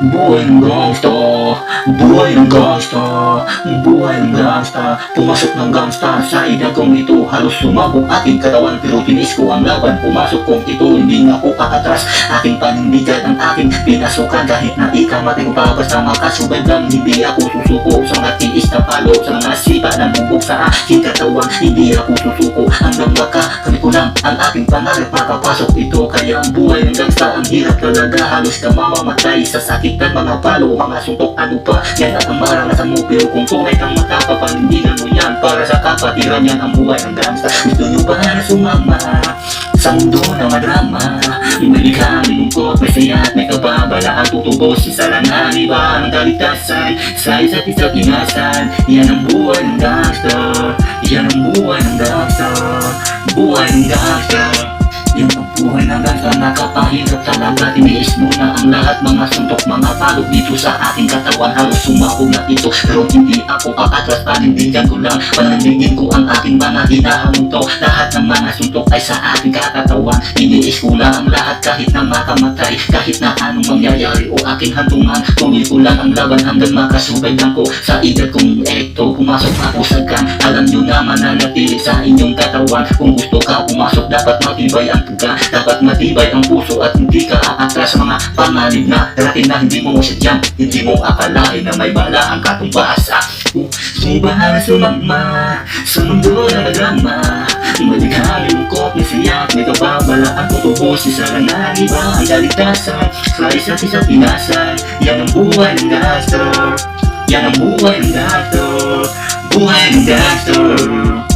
Buhay ng gangsta, buhay ng gangsta, buhay ng gangsta. Pumasok ng gangsta sa edad kong ito. Halos sumabog aking katawan pero tinis ko ang laban. Pumasok kong ito, hindi na ako kakatras. Aking panindigan ang aking pinasukan. Kahit na ikamatay ko pa basta makasubay lang. Hindi ako susuko sa mga tiis na palo, sa mga sipa ng bubog sa aking katawan. Hindi ako susuko hanggang makakami ko lang ang aking pangarap. Makapasok ito kaya ang buhay ng gangsta ang hirap talaga. Halos ka mamamatay sa sakit ng mga palo, mga suntok, ano pa yan at ang maranasan mo. Pero kung tunay kang makapapanindigan mo yan, para sa kapatiran yan ang buhay ng gangsta. Gusto nyo ba na sumama sa mundo na madrama? Imalikha, may lungkot, may saya at may kababala. Ang tutubos sa langan, iba ang kaligtasan sa isa't isa't ingasan. Yan ang buhay ng gangsta, yan ang buhay ng gangsta, buhay ng gangsta. Yan ang buhay ng gangsta, nakapahirap talaga. Tiniis mo na ang lahat, mga suntok, mga palog dito sa aking katawan. Halos sumabog na ito, pero hindi ako aatras. Panindigan ko lang, panindigin ko ang aking mga hinahamon to. Lahat ng mga suntok ay sa aking kakatawan. Tiniis ko lang ang lahat kahit na makamatay, kahit na anong mangyayari o aking hantungan. Tuloy ko lang ang laban hanggang makasubay lang ko sa edad kong ito. Pumasok ako sa gang, alam nyo na mananatili sa inyong katawan. Kung gusto ka pumasok, dapat matibay ang tuga, dapat matibay ang puso at hindi ka aatras sa mga panganib na darating na hindi mo sadyang, hindi mo akalain na may bala ang katumbasa. Subahan na sumama sa mundo na madrama, malikha, may lungkot, may siyak, may kababala. Ang tutubos sa langan, iba ang kaligtasan sa isa't isa't inasan. Yan ang buhay ng gangster, yan ang buhay ng gangster, buhay ng gangster.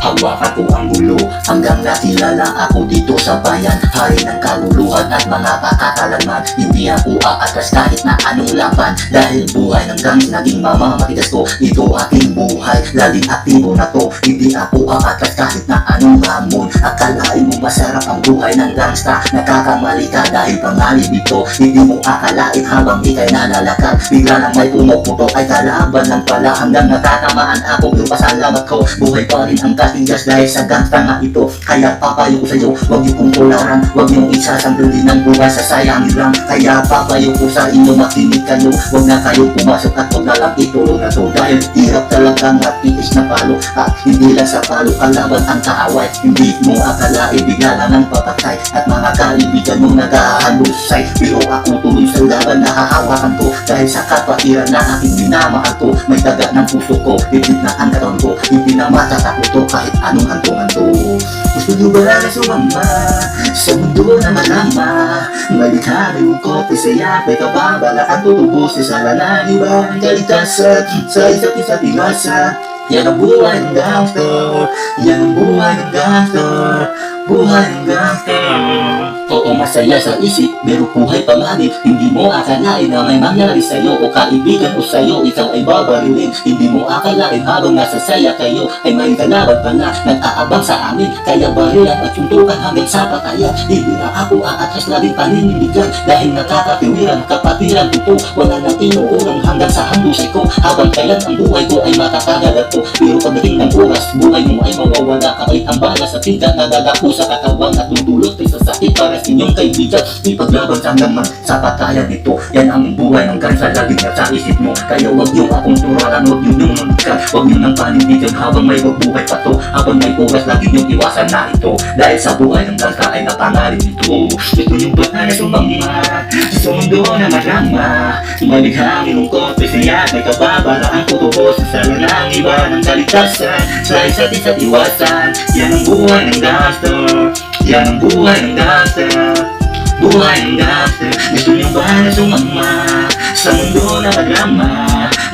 Hawakan ko ang gulo hanggang nakilala ako dito sa bayan. Hari ng kaguluhan at mga pakakalaman. Hindi ako aatras kahit na anong laban, dahil buhay ng gang naging mamamatigas ko. Ito aking buhay, laging aktibo na to. Hindi ako aatras kahit na anong hamon. Akalain mo masarap ang buhay ng gangsta, nakakamali ka dahil pangalib ito. Hindi mo akalain habang ikay nalalakad, bigla lang may pumuputok ay kalaban lang pala. Hanggang natatamaan ako, pero pasalamat ko, buhay pa rin ang katinggas dahil sa gangsta nga ito. Kaya papayo ko sa iyo, huwag niyo kong tularan, huwag niyo isasandali ng buhay, sasayangin lang. Kaya papayo ko sa inyo, makinig kayo, huwag na kayo pumasok at huwag na lang itulong na to. Dahil hirap talagang matiis na palo, at hindi lang sa palo kalaban ang kaaway. Hindi mo akalain, bigla lang ang papatay at mga kaibigan mo naghahalusay. Pero ako tuloy sa laban, nahahawakan ko dahil sa kapatiran na aking minamahal ko. May daga ng puso ko, higit na ang katawan ko, hindi na matatakot to kahit anong hantungan to. Gusto nyo ba na sumama sa mundo na malama, malikha, may lungkot, may saya, may kababala. Ang tutubos sa lanang, iba ang kaligtasan sa isa't isa't inasan. Yan ang buhay ng gangster, yan ang buhay ng gangster, buhay ng gangster. Oo, masaya sa isip, pero buhay panganib. Hindi mo akalain na may mangyari sa'yo o kaibigan o sa'yo, ikaw ay babarilin. Hindi mo akalain habang nasa saya kayo ay may kalaban pa na nag-aabang sa amin. Kaya barilan at suntukan hanggang sa patayan. Hindi na ako aatras, laging paninindigan, dahil nakakatiwiran, kapatiran ito. Wala nang inuurang hanggang sa handusay ko, habang kailan ang buhay ko ay makakagalat ko. Pero pagdating ng oras, buhay mo ay mawawala. Kahit ang bala sa tiga nadadako sa katawan at dudulot ay sa sakit para sa inyong kaibigan. Ipaglaban sa hanggang man sa patayan nito. Yan ang buhay ng gangsta, laging nasa isip mo. Kaya huwag niyo akong turalan, huwag niyo nang magkat, huwag niyo nang panindigan habang may buhay pa to. Habang may oras, lagi niyo iwasan na ito, dahil sa buhay ng gangsta ay napangarin ito. Ito yung bata na sumama sa mundo na marama, malikha, may lungkot, may saya, may kababala. Ang tutubos sa lanang, iba ng kaligtasan sa isa't isa't iwasan. Yan ang buhay ng gangster, yan ang buhay ng gangster, buhay ng gangster. Gusto nyo ba na sumama sa mundo na madrama,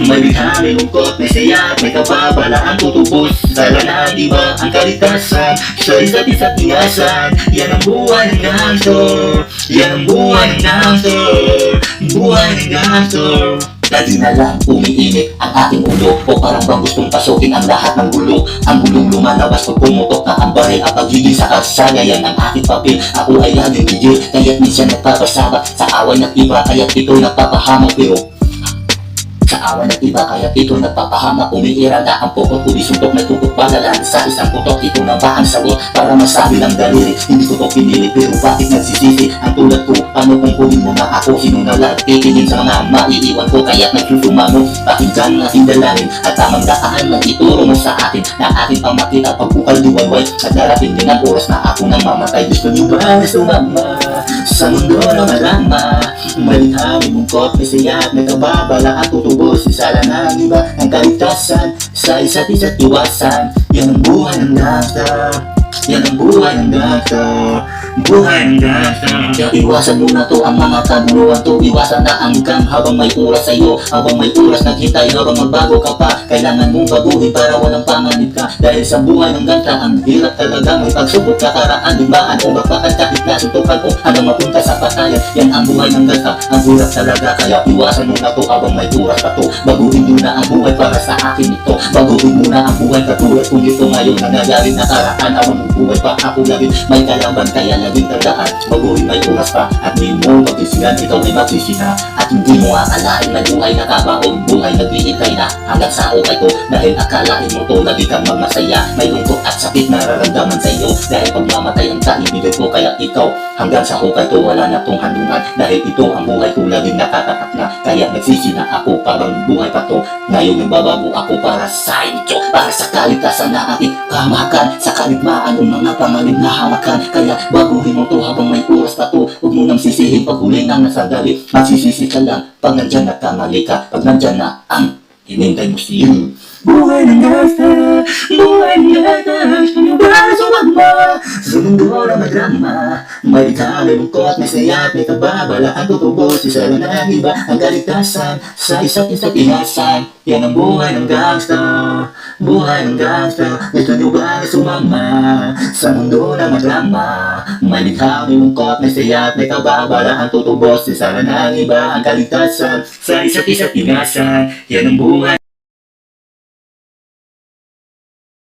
malikha, may lungkot, may saya, may kababala. Ang tutubos sa lanang, iba ang kaligtasan sa isa't isa't inasan. Yan ang buhay ng gangster, yan ang buhay ng gangster, buhay ng gangster. Lagi na lang umiinit ang aking ulo, o parang bang gustong pasukin ang lahat ng gulo. Ang gulong lumalabas pag pumutok na ang baril. Ang pagiging sa kalsada, yan ang aking papel. Ako ay laging gigil, kaya't minsan nagpapasabak sa away ng iba, kaya't ito'y nagpapahamak. Pero sa awa ng iba, kaya ito nagpapahamak. Umiira na ang pokot, uli suntok na tukot balalan sa isang putok. Ito na ba ang sagot para masabi lang daliri? Hindi ko to pinili, pero bakit nagsisisi ang tulad ko? Paano kung kunin mo na ako? Sino na lang titingin sa mga maiiwan ko? Kaya nagsusumamo, pakinggan ang aking dalangin at tamang daan na ituro mo sa akin, na aking pang makita pagkukal diwayway. At darating din ang oras na ako nang mamatay. Gusto niyo ba na sumama sa mundo na malama? Malithami mong kot, may saya at may kababala at tutubos. Isala ng iba ang kaligtasan, sa isa't iwasan. Yan ang buhay ng gangsta, yan ang buhay ng gangsta, buhay ng gangsta. Kaya iwasan mo na to ang mga kaguluhan to. Iwasan na ang gang habang may oras sa'yo, habang may oras naghintay, habang magbago ka pa. Kailangan mong baguhin para walang panganib ka. Dahil sa buhay ng gangsta, ang hirap talaga. May pagsubok, kakaraan, limbaan o magpakan kahit nasutukan ko hanggang mapunta sa patayan. Yan ang buhay ng gangsta, ang hirap talaga. Kaya iwasan mo na to habang may oras pa to. Baguhin mo na ang buhay para sa akin ito. Baguhin mo na ang buhay katulad kung ito ngayon nangyayari nakaraan. Awang mong buhay pa ako laging may kalaban, kaya laging tandaan. Baguhin may oras pa at di mo magsisihan, ikaw ay magsisina. At hindi mo akalain na buhay na kabaon, buhay naghihintay na hanggang sa ukay ko. Dahil akalain mo to, lagi kang magmasaya. May lungkot at sakit na nararamdaman sa iyo, dahil pagmamatay ang kaibigay ko. Kaya ikaw hanggang sa ukay to, wala na tong handungan. Dahil ito ang buhay ko, laging nakatatak na. Kaya nagsisina ako parang buhay pa to. Ngayon yung babago ako para sa inyo, para sa kaligtasan na ating kamakan, sa kaligmaan ng mga pangalim na hamakan. Kaya baguhin mo to habang may oras pa to. Huwag mo nang sisihin pag huli na nasandali. Magsisisi ka lang pag nandyan na kamali ka, pag nandyan na ang hinintay mo siya. Buhay ng gangsta, buhay ng gangsta. Sino ba sumama sa mundo na madrama? May kami lungkot, may saya at may kababala. Ang tutubos, isa lang ng iba ang kaligtasan, sa isa't inasan. Yan ang buhay ng gangsta, buhay ng gangsta. Gusto nyo ba sumama sa mundo na madrama? May kami lungkot, may saya at may kababala. Ang tutubos, isa lang ng iba ang kaligtasan, sa isa't inasan. Yan ang buhay.